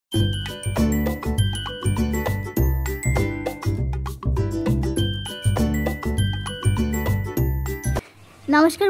নমস্কার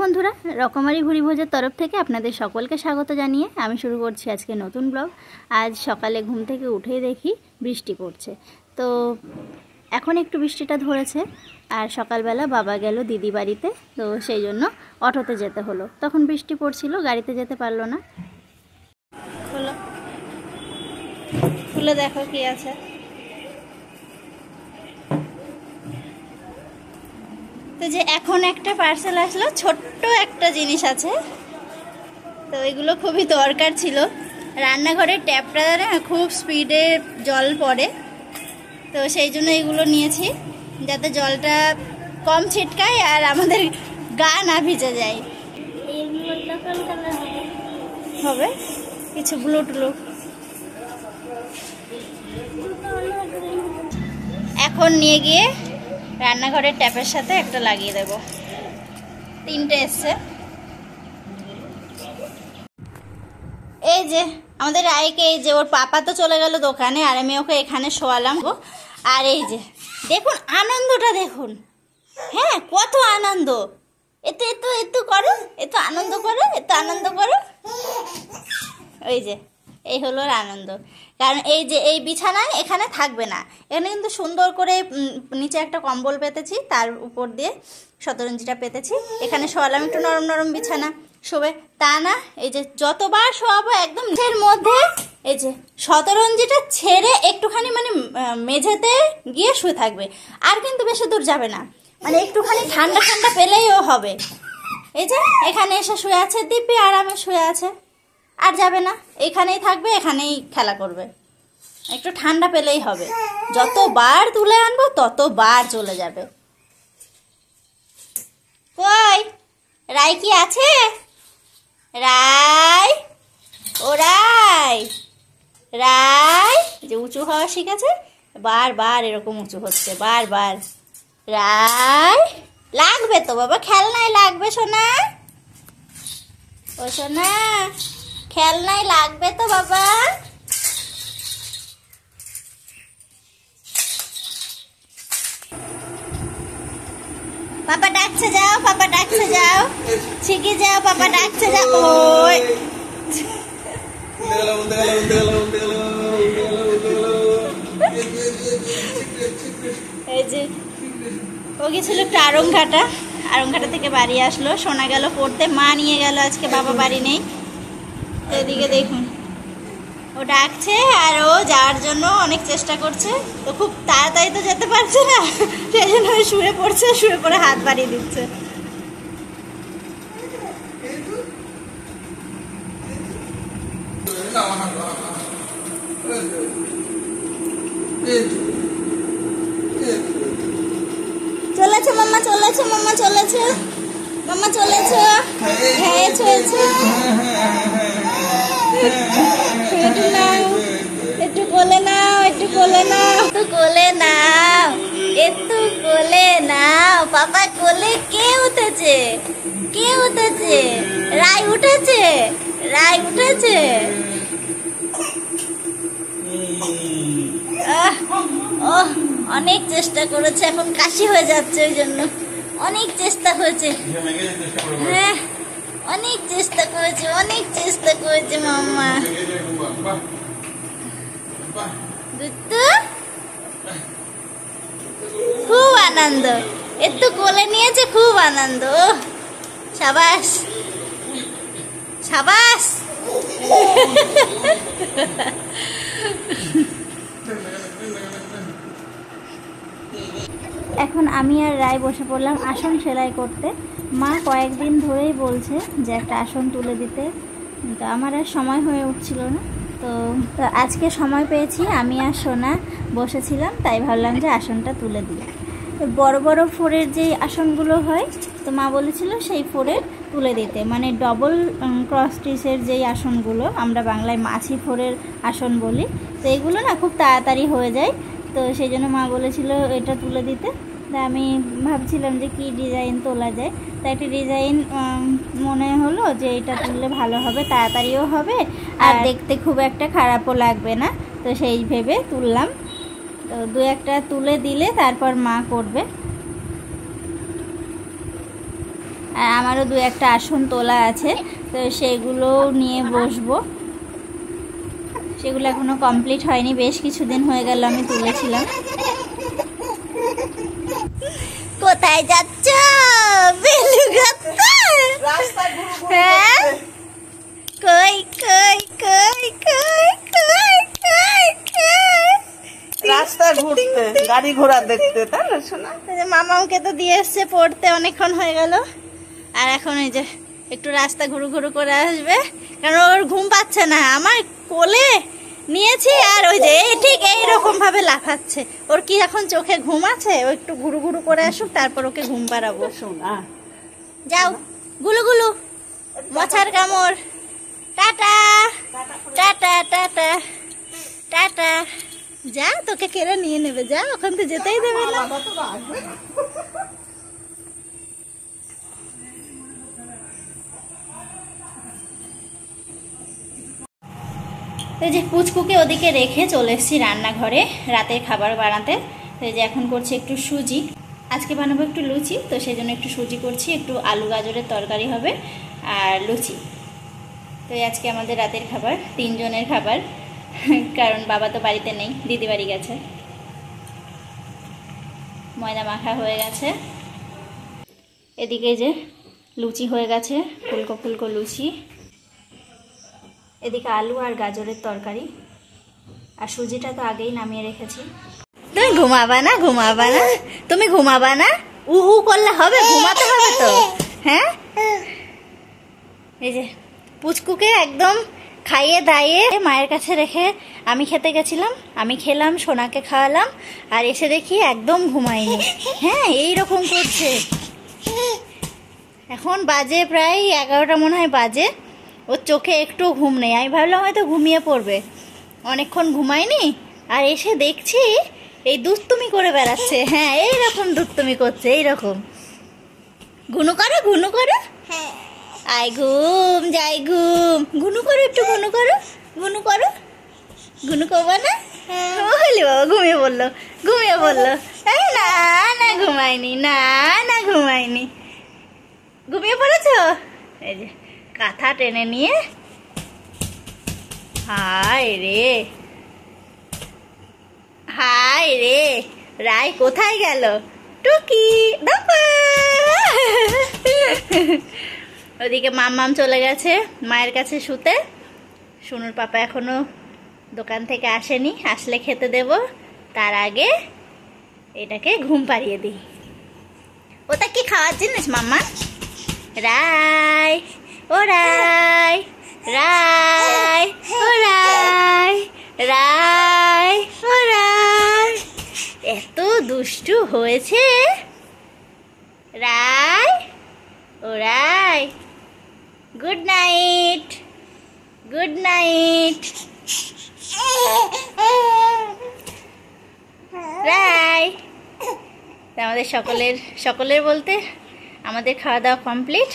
বন্ধুরা, রকমারি ভুরিভোজের তরফ থেকে আপনাদের সকলকে স্বাগত জানিয়ে আমি শুরু করছি আজকে নতুন ব্লগ। আজ সকালে ঘুম থেকে উঠেই দেখি বৃষ্টি পড়ছে। তো এখন একটু বৃষ্টিটা ধরেছে, আর সকালবেলা বাবা গেল দিদি বাড়িতে, তো সেই জন্য অটোতে যেতে হলো। তখন বৃষ্টি পড়ছিল, গাড়িতে যেতে পারলো না। খুলে দেখো কি আছে। তো যে এখন একটা পার্সেল আসলো, ছোট্ট একটা জিনিস আছে, তো এগুলো খুবই দরকার ছিল। রান্নাঘরের ট্যাপটা খুব স্পিডে জল পড়ে, তো সেই জন্য এগুলো নিয়েছি যাতে জলটা কম ছিটকায় আর আমাদের গা না ভিজে যায়। হবে কিছু ব্লু টুলু। এখন নিয়ে গিয়ে রান্নাঘরের ট্যাপের সাথে একটা লাগিয়ে দেব। 3টে এসছে। এই যে আমাদের রায়কে, এই যে ওর পাপা তো চলে গেল দোকানে, আর আমি ওকে এখানে শোয়ালাম। আর এই যে দেখুন আনন্দটা দেখুন, হ্যাঁ কত আনন্দ। এতো এতো এতো করো, এতো আনন্দ করো, এতো আনন্দ করো। ওই যে এই হলো আনন্দ। কারণ এই যে এই বিছানায় এখানে থাকবে না, এখানে কিন্তু সুন্দর করে নিচে একটা কম্বল পেতেছি, তার উপর দিয়ে শতরঞ্জিটা পেতেছি। এখানে শোয়ালাম, একটু নরম নরম বিছানা, শোবে তা না। এই যে যতবার শোয়াবো একদম নিচের মধ্যে, এই যে শতরঞ্জিটা ছেড়ে একটুখানি মানে মেঝেতে গিয়ে শুয়ে থাকবে, আর কিন্তু বেশি দূর যাবে না, মানে একটুখানি ঠান্ডা ঠান্ডা পেলেইও হবে। এই যে এখানে এসে শুয়ে আছে, দিব্যি আরামে শুয়ে আছে, আর যাবে না, এখানেই থাকবে, এখানেই খেলা করবে। একটু ঠান্ডা পেলেই হবে, যতবার তুলে আনবো ততবার চলে যাবে। কই রাই কি আছে? রাই, ও রাই, রাই যে উঁচু হওয়া শিখেছে, বারবার এরকম উঁচু হচ্ছে, বারবার। রাই লাগবে তো বাবা, খেলনায় লাগবে সোনা, ও সোনা খেলনায় লাগবে তো বাবা। পাপা ডাকছে যাও, পাপা ডাকছে যাও, শিখে যাও, পাপা ডাকছে যাও। ওই এই যে ও গেছিল একটু আরংঘাটা থেকে বাড়ি আসলো, শোনা গেল পড়তে, মা নিয়ে গেল আজকে, বাবা বাড়ি নেই। এদিকে দেখুন ও ডাকছে, আর ও যাওয়ার জন্য অনেক চেষ্টা করছে, তো খুব তাড়াতাড়ি তো যেতে পারছে না, সেই জন্য শুয়ে পড়ছে, শুয়ে পড়ে হাত বাড়িয়ে দিচ্ছে। চলেছে মাম্মা, চলেছে মাম্মা, চলেছে মাম্মা, চলেছে। হ্যাঁ চলেছে। একটু নাও, একটু কোলে নাও, একটু কোলে নাও, একটু কোলে নাও, একটু কোলে নাও। পাপা কোলে কে উঠেছে? কে উঠেছে? রাই উঠেছে, রাই উঠেছে। অনেক চেষ্টা করেছে, এখন কাশি হয়ে যাচ্ছে, ওই জন্য অনেক চেষ্টা হয়েছে। হ্যাঁ অনেক চেষ্টা করেছে, অনেক চেষ্টা করেছে মাম্মা। খুব আনন্দ, একটু কোলে নিয়েছে, খুব আনন্দ। সাবাস সাবাস। এখন আমি আর রায় বসে পড়লাম আসন সেলাই করতে। মা কয়েকদিন ধরেই বলছে যে একটা আসন তুলে দিতে, তো আমার আর সময় হয়ে উঠছিল না। তো আজকে সময় পেয়েছি, আমি আর সোনা বসেছিলাম, তাই ভাবলাম যে আসনটা তুলে দিই। বড় বড় ফোরের যেই আসনগুলো হয়, তো মা বলেছিল সেই ফোরের তুলে দিতে, মানে ডবল ক্রস স্টিচের যেই আসনগুলো আমরা বাংলায় মাছি ফোরের আসন বলি, তো এইগুলো না খুব তাড়াতাড়ি হয়ে যায়, তো সেই জন্য মা বলেছিল এটা তুলে দিতে। আমি ভাবছিলাম যে কি ডিজাইন তোলা যায়, তো একটা ডিজাইন মনে হলো যে এটা তুললে ভালো হবে, তাড়াতাড়িও হবে আর দেখতে খুব একটা খারাপও লাগবে না। তো সেই ভেবে তুললাম। তো দু একটা তুলে দিলে তারপর মা করবে। আর আমারও দু একটা আসন তোলা আছে, তো সেগুলো নিয়ে বসবো। সেগুলো এখনো কমপ্লিট হয়নি, বেশ কিছুদিন হয়ে গেল আমি তুলেছিলাম। কোথায় যাচ্ছ? হ্যাঁ, কই কই কই কই কই কই কই রাস্তা ঘুরতে, গাড়ি ঘোড়া দেখতে, তাই না শোনা? মামাকে তো দিয়ে এসছে পড়তে, অনেকক্ষণ হয়ে গেল। আর এখন এই যে একটু রাস্তা ঘুরু ঘুরু করে আসবে, কারণ ওর ঘুম পাচ্ছে না। আমার কোলে নিয়েছি আর ওই যে ঠিক এইরকম ভাবে লাফাচ্ছে। ওর কি এখন চোখে ঘুম আছে? ও একটু ঘুরু ঘুরু করে আসুক, তারপর ওকে ঘুম পাড়াবো। শোনা, যাও গুলু গুলু, মশার কামড়। Tata tata tata tata. যা, তোকে কেড়ে নিয়ে নেবে, যা, ওখান তো যেতেই দেবে না। এই যে পুচকুকে ওদিকে রেখে চলে এসেছি রান্নাঘরে রাতের খাবার বানাতে। তো এই যে এখন করছি একটু সুজি, আজকে বানাবো একটু লুচি, তো সেই জন্য একটু সুজি করছি, একটু আলু গাজরের তরকারি হবে আর লুচি। তো আজকে আমাদের রাতের খাবার, 3 জনের খাবার, কারণ বাবা তো বাড়িতে নেই, দিদি বাড়ি গেছে। ময়দা মাখা হয়ে গেছে, এদিকে যে লুচি হয়ে গেছে, ফুলকো ফুলকো লুচি। এদিকে আলু আর গাজরের তরকারি, আর সুজিটা তো আগেই নামিয়ে রেখেছি। তুমি ঘুমাবা না? ঘুমাবা না? তুমি ঘুমাবা না? উহু করলে হবে? ঘুমাতে হবে তো। হ্যাঁ, এই যে পুচকুকে একদম খাইয়ে দাইয়ে মায়ের কাছে রেখে আমি খেতে গেছিলাম। আমি খেলাম, সোনাকে খাওয়ালাম, আর এসে দেখি একদম ঘুমায়নি। হ্যাঁ, এইরকম করছে। এখন বাজে প্রায় 11টা মনে হয় বাজে, ওর চোখে একটু ঘুম নেই। আমি ভাবলাম হয়তো ঘুমিয়ে পড়বে, অনেকক্ষণ ঘুমায়নি। আর এসে দেখছি এই দুষ্টুমি করে বেড়াচ্ছে। হ্যাঁ, এইরকম দুষ্টুমি করছে, এইরকম। গুনু করো, গুনু করো। আই ঘুম, যাই ঘুম। গুনু করো, একটু গুনু করো, গুনু করো। গুনু করবা না? হলি বাবা, ঘুমিয়ে পড়লো, ঘুমিয়ে পড়লো। না না ঘুমায়নি, না না ঘুমায়নি। ঘুমিয়ে পড়েছ? এই যে কাঁথা টেনে নিয়ে, হায় রে হায় রে, রায় কোথায় গেল? টুকি দাপা। ওদিকে মাম্মাম চলে গেছে মায়ের কাছে শুতে। সোনুর পাপা এখনো দোকান থেকে আসেনি, আসলে খেতে দেব। তার আগে এটাকে ঘুম পাড়িয়ে দিই। ওটা কি খাওয়ার জিনিস মাম্মা? রায়, ও রায়, রায়, ও রায়, রায়, ও রায়, এত দুষ্টু হয়েছে রায়। ও রায়, গুড নাইট, গুড নাইট। রায়, আমাদের সকলের বলতে আমাদের খাওয়া দাওয়া কমপ্লিট।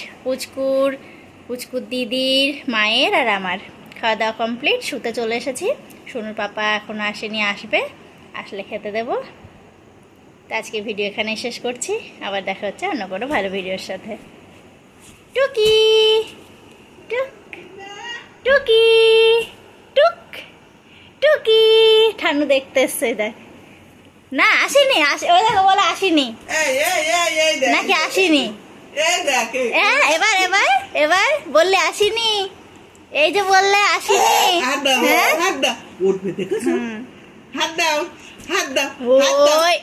পুচকুর দিদির, মায়ের আর আমার খাওয়া দাওয়া কমপ্লিট। শুতে চলে এসেছি। সোনুর পাপা এখনো আসেনি, আসবে, আসলে খেতে দেব। তো আজকে ভিডিও এখানে শেষ করছি, আবার দেখা হচ্ছে অন্য কোনো ভালো ভিডিওর সাথে। টুকি টুক, টুকি টুক, টুকি। ঠান্ডু দেখতে এসছে, দেখ। না আসেনি, ওই দেখো বলে আসেনি নাকি আসেনি। এবার এবার এবার বললে আসেনি, এই যে বললে আসেনি। ওই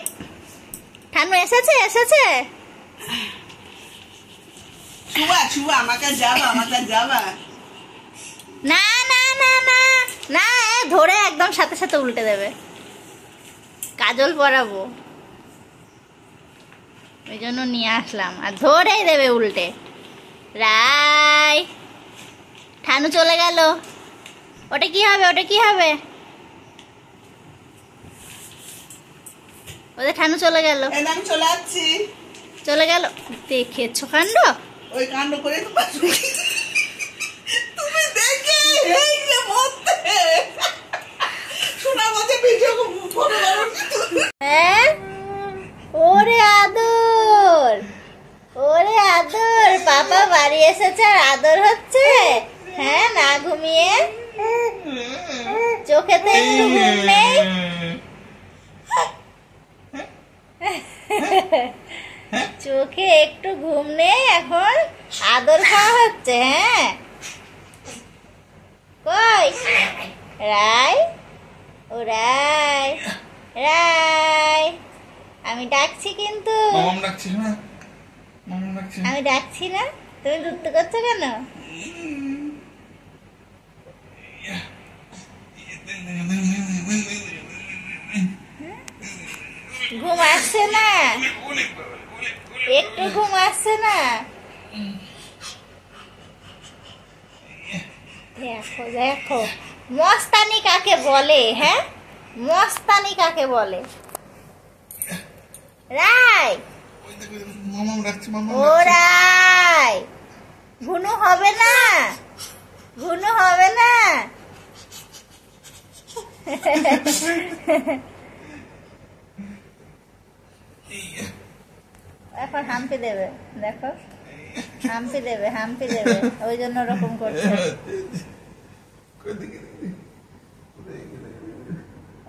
ঠান্ডু এসেছে, এসেছে। না না না না না, ধরে একদম সাথে সাথে উল্টে দেবে। কাজল পরাবো, ওই জন্য নিয়ে আসলাম, আর ধরেই দেবে উল্টে। রায়, ঠানু চলে গেল। ওটা কি হবে? ওটা কি হবে? ওদের ঠানু চলে গেল, এই না, আমি চলে যাচ্ছি। চলে গেল। দেখেছো কাণ্ড? ওই কাণ্ড করে তুমি দেখে এই যে মরতে শোনা মতে ভিডিও ফটো করো। হ্যাঁ, ওরে আদর, ওরে আদর, পাপা বাড়ি এসেছে আর আদর হচ্ছে। হ্যাঁ, না ঘুমিয়ে চোখেতে একটু ঘুম নেই? চোখে একটু ঘুম নেই, এখন আদর খাওয়া হচ্ছে। হ্যাঁ, কই রাই, ও রাই, রাই, আমি ডাকছি কিন্তু, মামাম ডাকছিস না? মামাম ডাকছিস? আমি ডাকছি না, তুমি ঘুরতে করছো কেন? ঘুম আসছে না? একটু ঘুম আসছে না? দেখো দেখো, মস্তানি কাকে বলে? হ্যাঁ, মস্তানি কাকে বলে? রাই, মামাম ডাকছে, মামাম ও রাই, ঘুনু হবে না, ঘুনু হবে না। এখন হাম্পি দেবে, দেখো হাম্পি দেবে, হাম্পি দেবে, ওই জন্য ওরকম করছে।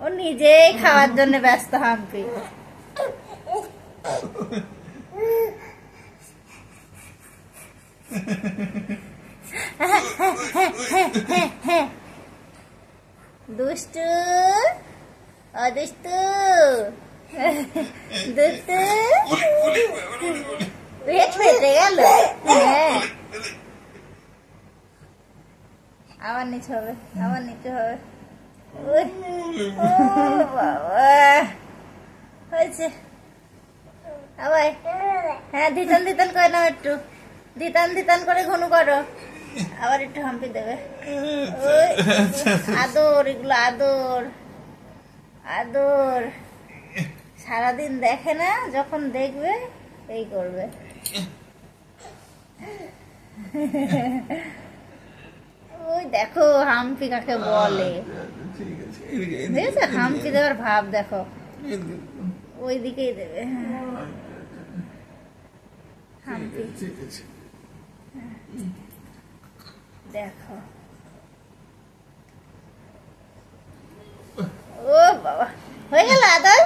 ও নিজেই খাওয়ার জন্য ব্যস্ত হাম্পি। দুষ্টু, অদুষ্টু, দুষ্টু, পেট ফেটে গেল। হ্যাঁ, আবার নিচে হবে, আবার নিচে হবে। ওই, ও বাবা, হয়েছে আবার। হ্যাঁ, ধিতান ধিতান করে নাও, একটু ধিতান ধিতান করে ঘনু করো, আবার একটু হাম্পি দেবে। ওই আদর, এগুলো আদর, আদর। সারাদিন দেখে না, যখন দেখবে এই করবে। ওই দেখো হাম্পি কাকে বলে, দেখেছো? হাম্পি দেওয়ার ভাব দেখো, ওই দিকেই দেবে। হাম্পি দেখো, ও বাবা, হয়ে গেল আদর।